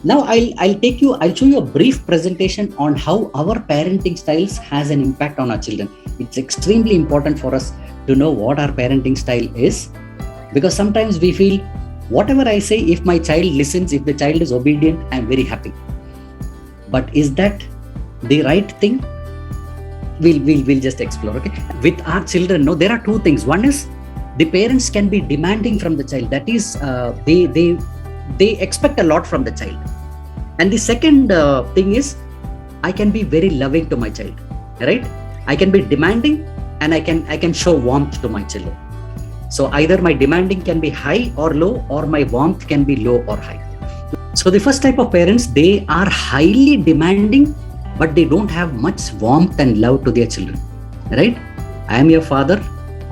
Now I'll show you a brief presentation on how our parenting styles has an impact on our children. It's extremely important for us to know what our parenting style is, because sometimes we feel whatever I say, if my child listens, if the child is obedient, I'm very happy. But is that the right thing? We'll just explore. Okay, with our children, no, there are two things. One is the parents can be demanding from the child. That is, they expect a lot from the child. And the second thing is, I can be very loving to my child, right? I can be demanding and I can show warmth to my children. So either my demanding can be high or low, or my warmth can be low or high. So the first type of parents, they are highly demanding, but they don't have much warmth and love to their children, right? I am your father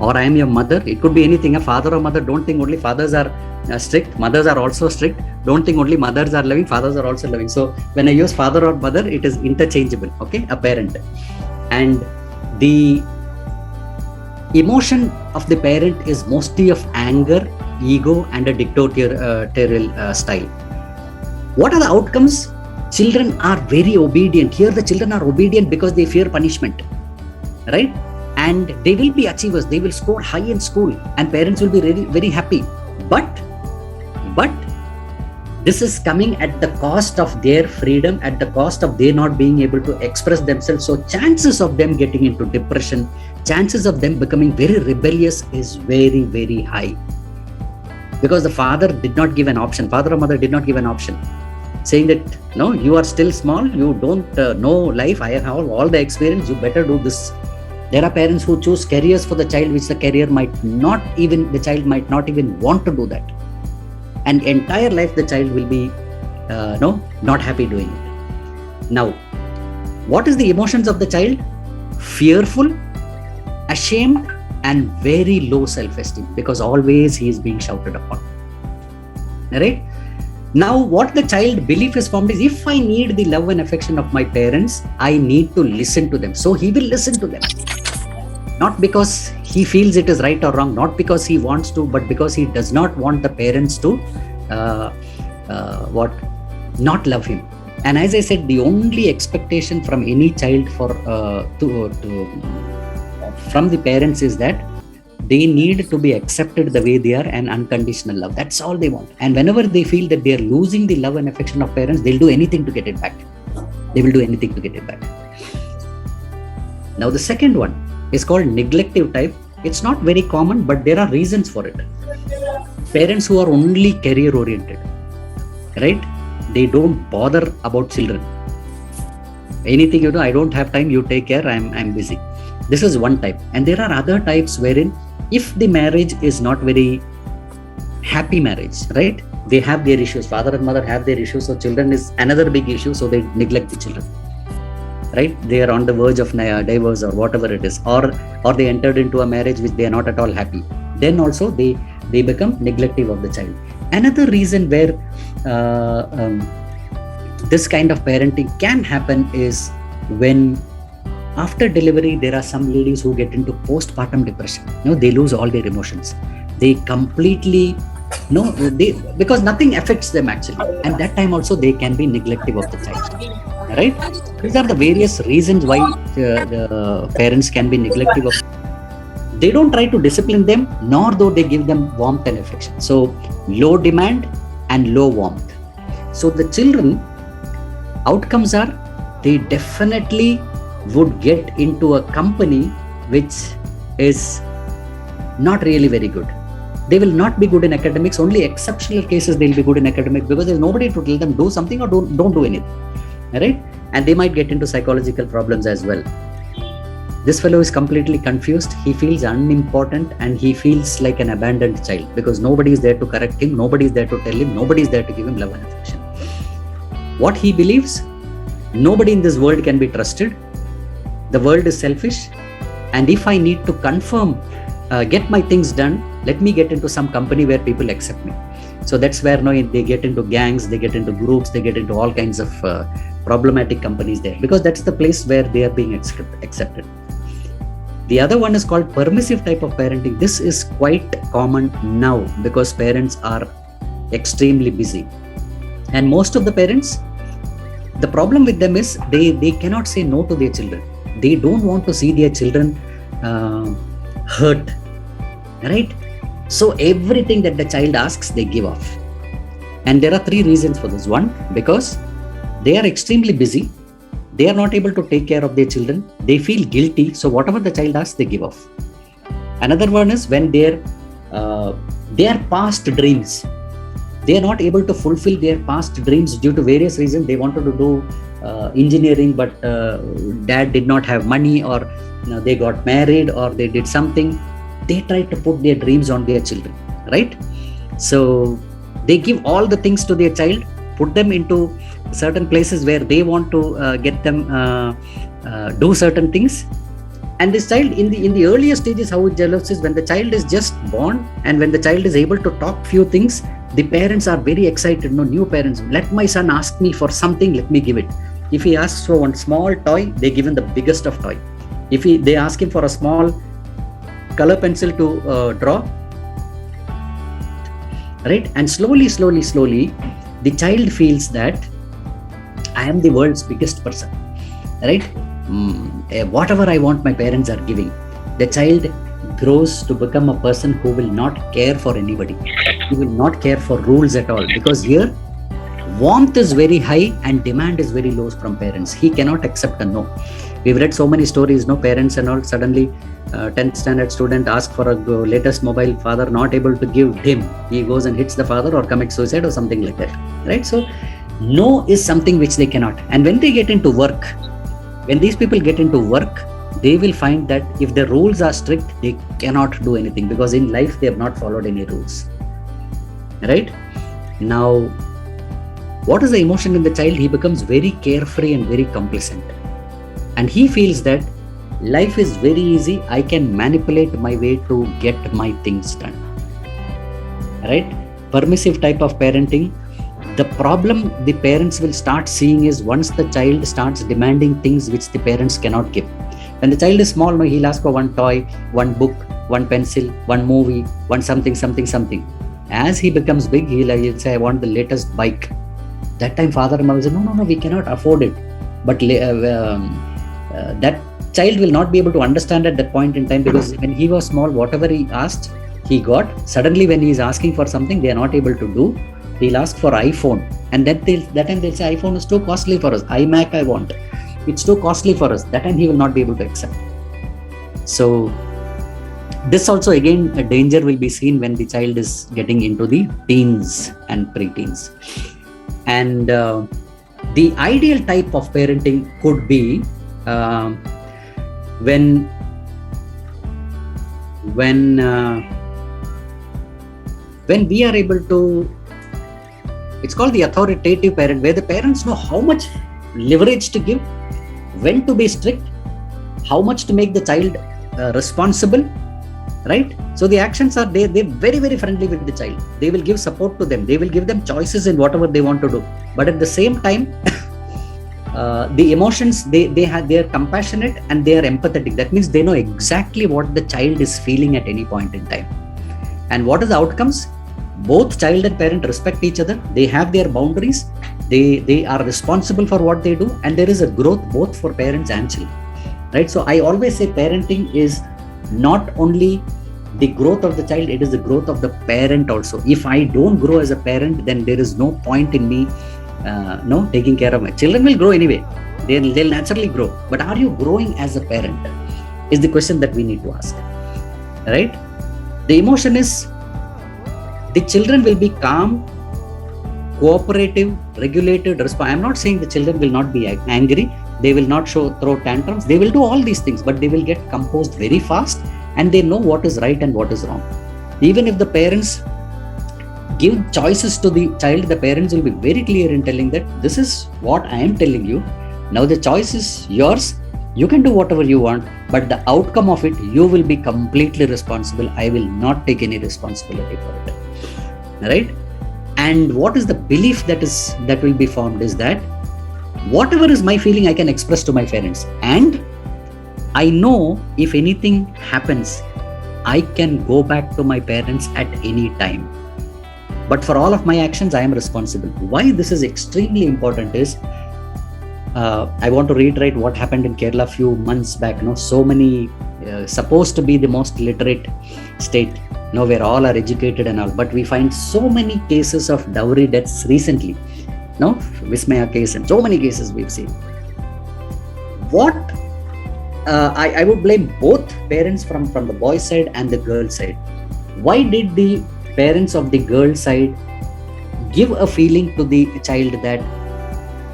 or I am your mother. It could be anything. A father or mother. Don't think only fathers are strict. Mothers are also strict. Don't think only mothers are loving. Fathers are also loving. So when I use father or mother, it is interchangeable. Okay, a parent. And the emotion of the parent is mostly of anger, ego, and a dictatorial style. What are the outcomes? Children are very obedient. Here the children are obedient because they fear punishment, right? And they will be achievers. They will score high in school and parents will be really very happy. But this is coming at the cost of their freedom, at the cost of they not being able to express themselves. So chances of them getting into depression, chances of them becoming very rebellious is very, very high. Because the father did not give an option. Father or mother did not give an option, saying that, no, you are still small, you don't know life, I have all the experience, you better do this. There are parents who choose careers for the child, which the child might not even want to do that. And entire life, the child will be, not happy doing it. Now, what is the emotions of the child? Fearful, ashamed, and very low self-esteem, because always he is being shouted upon, right? Now, what the child belief is formed is, if I need the love and affection of my parents, I need to listen to them. So he will listen to them. Not because he feels it is right or wrong, not because he wants to, but because he does not want the parents to not love him. And as I said, the only expectation from any child from the parents is that they need to be accepted the way they are and unconditional love. That's all they want. And whenever they feel that they are losing the love and affection of parents, they'll do anything to get it back. They will do anything to get it back. Now, the second one is called neglective type. It's not very common, but there are reasons for it. Parents who are only career oriented, right? They don't bother about children. Anything, I don't have time, you take care, I'm busy. This is one type. And there are other types wherein, if the marriage is not very happy marriage, right? They have their issues. Father and mother have their issues. So children is another big issue. So they neglect the children, right? They are on the verge of divorce or whatever it is, or they entered into a marriage which they are not at all happy. Then also they become neglective of the child. Another reason where this kind of parenting can happen is when, after delivery, there are some ladies who get into postpartum depression. They lose all their emotions. They completely, because nothing affects them actually. And that time also they can be neglective of the child, right? These are the various reasons why the parents can be neglective of. They don't try to discipline them, nor do they give them warmth and affection. So low demand and low warmth. So the children, outcomes are, they definitely would get into a company which is not really very good. They will not be good in academics. Only exceptional cases they'll be good in academics, because there's nobody to tell them do something or don't do anything, right? And they might get into psychological problems as well. This fellow is completely confused. He feels unimportant and he feels like an abandoned child, because nobody is there to correct him, nobody is there to tell him, nobody is there to give him love and affection. What he believes, nobody in this world can be trusted. The world is selfish, and if I need to get my things done, let me get into some company where people accept me. So that's where they get into gangs, they get into groups, they get into all kinds of problematic companies there, because that's the place where they are being accepted. The other one is called permissive type of parenting. This is quite common now because parents are extremely busy. And most of the parents, the problem with them is they cannot say no to their children. They don't want to see their children hurt, right? So everything that the child asks, they give off. And there are three reasons for this. One, because they are extremely busy. They are not able to take care of their children. They feel guilty. So whatever the child asks, they give off. Another one is when their past dreams, they are not able to fulfill their past dreams due to various reasons. They wanted to do engineering, but dad did not have money, or they got married, or they did something. They try to put their dreams on their children, right? So they give all the things to their child, put them into certain places where they want to get them do certain things. And this child, in the earlier stages, how it develops is when the child is just born, and when the child is able to talk few things, the parents are very excited. New parents, let my son ask me for something, let me give it. If he asks for one small toy, they give him the biggest of toy. If they ask him for a small color pencil to draw, right? And slowly, the child feels that I am the world's biggest person, right? Whatever I want, my parents are giving. The child grows to become a person who will not care for anybody. He will not care for rules at all, because here warmth is very high and demand is very low from parents. He cannot accept a no. We've read so many stories, parents and all, suddenly 10th standard student asks for a latest mobile, father not able to give him. He goes and hits the father or commits suicide or something like that, right? So no is something which they cannot. And when they get into work, when these people get into work, they will find that if the rules are strict, they cannot do anything, because in life they have not followed any rules, right? Now, what is the emotion in the child? He becomes very carefree and very complacent. And he feels that life is very easy. I can manipulate my way to get my things done, right? Permissive type of parenting. The problem the parents will start seeing is once the child starts demanding things which the parents cannot give. When the child is small, he'll ask for one toy, one book, one pencil, one movie, one something. As he becomes big, he'll say, I want the latest bike. That time father and mother say, no, we cannot afford it. But that child will not be able to understand at that point in time, because when he was small, whatever he asked, he got. Suddenly when he is asking for something they are not able to do, he'll ask for iPhone, and that time they'll say iPhone is too costly for us, iMac I want, it's too costly for us. That time he will not be able to accept. So this also again a danger will be seen when the child is getting into the teens and preteens. And the ideal type of parenting could be when we are able to, it's called the authoritative parent, where the parents know how much leverage to give, when to be strict, how much to make the child responsible, right? So the actions are, they're very, very friendly with the child. They will give support to them. They will give them choices in whatever they want to do. But at the same time, the emotions, they are compassionate and they are empathetic. That means they know exactly what the child is feeling at any point in time. And what are the outcomes? Both child and parent respect each other. They have their boundaries. They are responsible for what they do, and there is a growth both for parents and children, right? So I always say parenting is not only the growth of the child, it is the growth of the parent also. If I don't grow as a parent, then there is no point in me taking care of my children. Will grow anyway. They'll naturally grow. But are you growing as a parent is the question that we need to ask, right? The emotion is, the children will be calm, cooperative, regulated, I'm not saying the children will not be angry, they will not throw tantrums, they will do all these things, but they will get composed very fast and they know what is right and what is wrong. Even if the parents give choices to the child, the parents will be very clear in telling that this is what I am telling you. Now the choice is yours. You can do whatever you want, but the outcome of it, you will be completely responsible. I will not take any responsibility for it. Right? And what is the belief that will be formed is that whatever is my feeling, I can express to my parents. And I know if anything happens, I can go back to my parents at any time. but for all of my actions I am responsible. Why this is extremely important is, I want to reiterate what happened in Kerala a few months back. So many supposed to be the most literate state, where all are educated and all, but we find so many cases of dowry deaths recently. Vismaya case and so many cases we've seen. What I would blame both parents from the boy side and the girl side. Why did the parents of the girl side give a feeling to the child that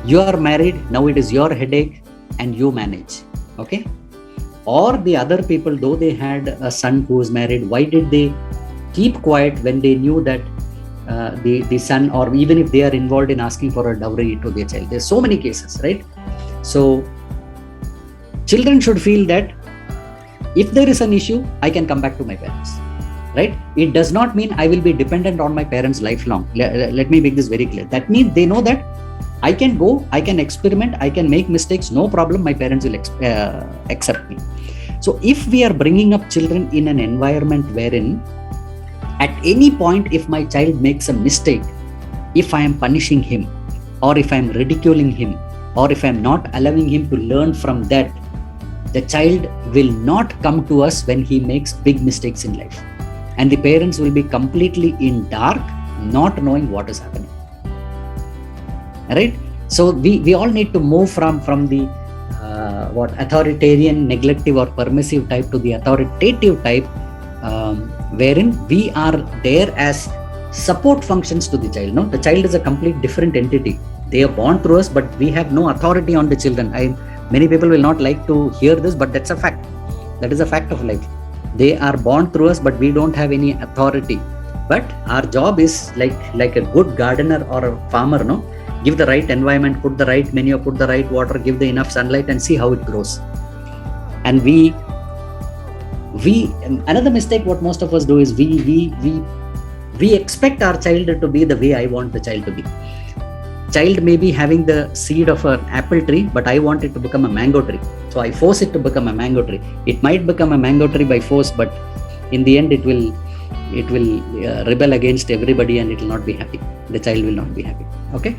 you are married, now it is your headache and you manage, okay? Or the other people, though they had a son who is married, why did they keep quiet when they knew that the son, or even if they are involved in asking for a dowry to their child? There's so many cases, right? So children should feel that if there is an issue, I can come back to my parents, right? It does not mean I will be dependent on my parents lifelong. Let me make this very clear. That means they know that I can go, I can experiment, I can make mistakes, no problem, my parents will accept me. So if we are bringing up children in an environment wherein at any point if my child makes a mistake, if I am punishing him, or if I am ridiculing him, or if I am not allowing him to learn from that, the child will not come to us when he makes big mistakes in life. And the parents will be completely in dark, not knowing what is happening. Right? So we all need to move from the authoritarian, neglective or permissive type to the authoritative type, wherein we are there as support functions to the child. The child is a complete different entity. They are born through us, but we have no authority on the children. Many people will not like to hear this, but that's a fact. That is a fact of life. They are born through us, but we don't have any authority. But our job is like a good gardener or a farmer, give the right environment, put the right manure, put the right water, give the enough sunlight and see how it grows. And we another mistake what most of us do is we expect our child to be the way I want the child to be. Child may be having the seed of an apple tree, but I want it to become a mango tree. So I force it to become a mango tree. It might become a mango tree by force, but in the end it will rebel against everybody and it will not be happy. The child will not be happy. Okay.